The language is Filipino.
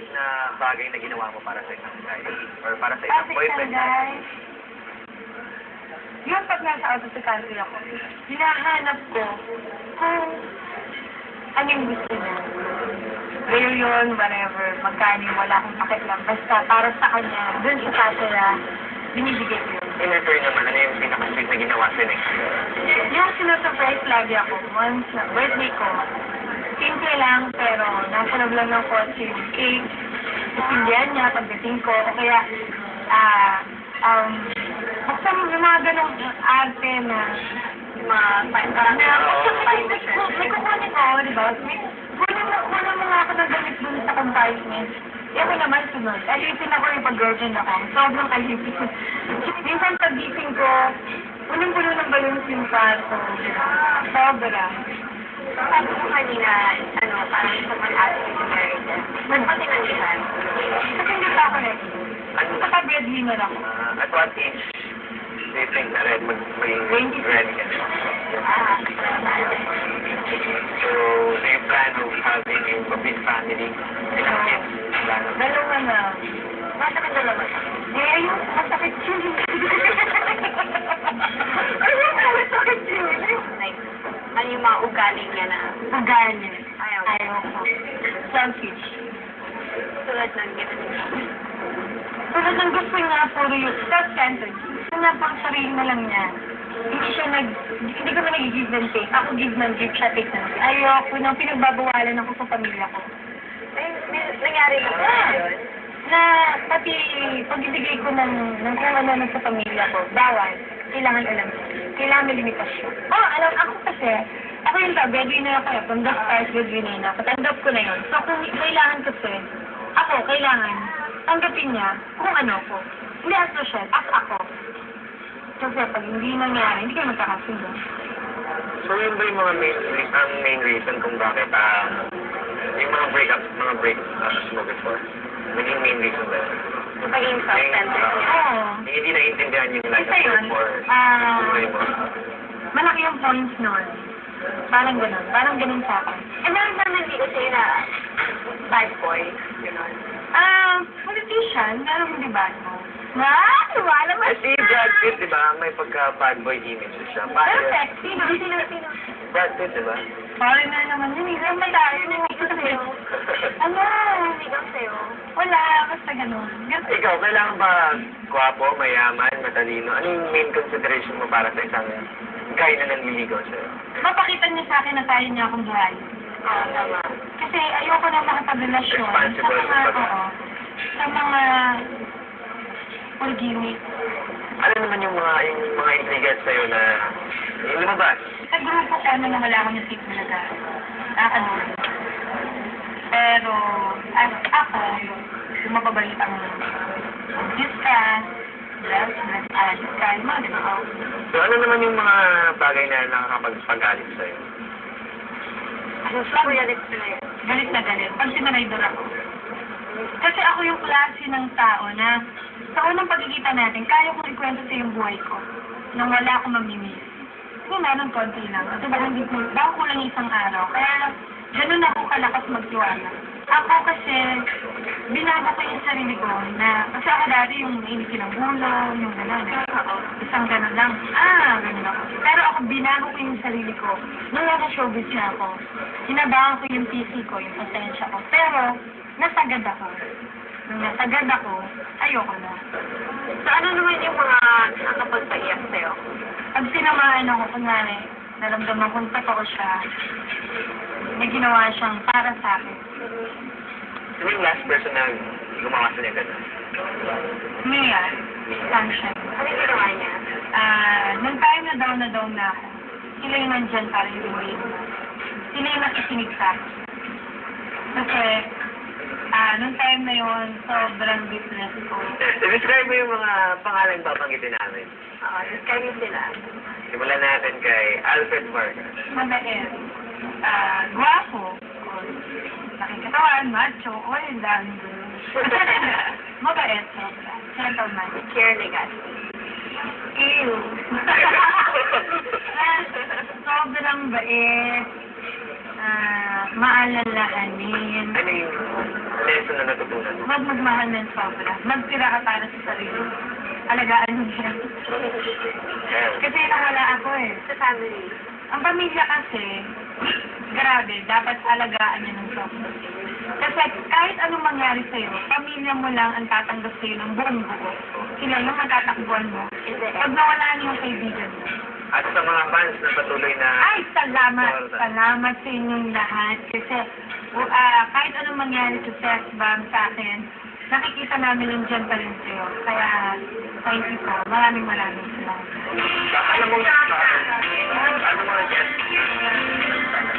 na bagay na ginawa mo para sa isang guy? Or para sa isang boyfriend? Guys, yun pag nasa out of the country ako, hinahanap ko kung ano yung gusto niya. Real yun, whatever, magkano, wala akong pakialam. Basta para sa kanya, dun sa kasaya, binibigay ko yun. In return naman, ano yung pinaka-sweet na ginawa sa next year? Yung sinusurprise lagi ako, once na birthday ko, simple lang, pero nasa loob lang ng kotse yung cake, isindihan niya pagdating ko, o kaya, basta yung mga ganong arte na, may kukunin ko, di ba? Kunin mo nga ako ng damit dun sa compartment. Ako naman sunod. Alipin ako yung pag-girlfriend ako. Sobrang alipin. Minsan pag-gising ko, punong-puno ng balloons yung kwarto. Sobra. Sabi mo kanina, parang sa mag-ate yung married. Nagpatinandihan. Kasi hindi pa ako ready. Saka breadwinner ako. At what age do you think na red ready ka na? So, do you plan on having a big family? Ilang kids? Dalawa na. Masakit dalawa. Ayun, masakit yun. Ayun, masakit yun. Like, ano yung mga ugaling niya na? Ugali. Ayaw. Ayaw ko. Selfish. Tulad ng gano'n. Tulad ng gusto niya, puro yung self-centered. Gusto niya pang sarili na lang niya. Hindi ko na nag-give and take. Ako give and take, siya take and take. Ayoko nang pinagbabawalan ako sa pamilya ko. Ay, nangyari na ba yun? Na pati pag-ibigay ko ng kung ano sa pamilya ko, bawal. Kailangan alam. Kailangan may limitasyon. Alam, ako kasi, ako yung breadwinner ako. From the start, breadwinner na. Patanggap ko na yun. So, kung kailangan kasi, kailangan, tanggapin niya kung ano ko. Hindi as siya, ako. Kasi pag hindi nangyari, hindi kayo magkakasundo. So, yun ba yung mga main reason kung bakit yung mga breakups mo before? Naging main reason ba? Yung pagiging self-centered niya. Oo. Hindi naiintindihan yung life Isa yun. or buhay mo. Malaki yung points nun. Parang ganun sa akin. Meron ba nandito sa'yo na bad boy? Gano'n. Politician, meron hindi ba? Wala mo. Si Brad Pitt, di ba? May pagka-bad boy image siya. Pero sexy, no? Sino? Brad Pitt, di ba? Sorry na naman yun. Hindi may tayo. Ano? Sigaw sa'yo. Wala, basta ganun. Ikaw, kailangan ba gwapo, mayaman, matalino? Ano yung main consideration mo para sa isang guy na nanliligaw sa'yo? Mapakita niya sa akin na kaya niya akong buhay. Oo, tama. Kasi ayoko na makapagrelasyon sa mga pulgimik. Ano naman yung mga intrigat sa'yo na yung lumabas? Sa grupo ko, na wala akong yung tip talaga. Nakakanood. Pero, as ako, lumababalita mo. Diyos ka, yung mga ganun. So ano naman yung mga bagay na nakakapagpagalit sa'yo? Galit na galit. Pag sinaraydor ako. Kasi ako yung klase ng tao na sa unang pagkikita natin, kaya kong ikwento sa yung buhay ko nang wala akong mamimiss. Kung meron konti lang. Kasi baka kulang isang araw. Kaya ganun ako kalakas magtiwala. Ako kasi, binago ko yung sarili ko na, kasi ako dati yung mainitin ng ulo, yung gano'n. Isang gano'n lang. Gano'n ako. Pero ako, binago ko yung sarili ko. Nung nasa showbiz na ako, hinabangan ko yung PC ko, yung pasensya ko. Pero, nasagad ako. Nung nasagad ako, ayoko na. So, ano naman yung mga nakapagpaiyak sa'yo? Pag sinamaan ako, kunwari, naramdaman kong totoo siya, may ginawa siyang para sa akin. Sino yung last person na gumawa sa niya gano'n? Mia, Sunshine. Ano yung ginawa niya? Nung time na down na ako, sila yung nandyan para yung way mo. Sila yung nakikinig sa akin. Kasi, nung time na yun, sobrang business ko. Describe mo yung mga pangalan babanggitin namin. Oo, describe mo sila. Simulan natin kay Alfred Vargas. Mabait. Guwapo. Nakikatawan, macho. Yung dami. Mabait, sobra. Gentleman. Kier Legas. Ew. Sobrang bait. Maalalahanin. Ano yung lesson na natutunan mo? Huwag magmahal ng sobra. Magtira ka para sa sarili. Alagaan mo yan. Yes. Kasi nawala ako eh. Sa family. Ang pamilya kasi, grabe, dapat alagaan niya ng sobra. Kasi kahit anong mangyari sa'yo, pamilya mo lang ang tatanggap sa'yo ng buong buo. Sila yung matatakbuhan mo. In the Pag end. nawala niyo yung kaibigan mo. At sa mga fans na patuloy na... Ay, salamat. Salamat sa inyong lahat. Kasi kahit anong mangyari sa sex bomb sa akin, nakikita namin yung dyan pa rin sa'yo. Kaya, thank you po. Maraming salamat. Alam mo, ano mga guests?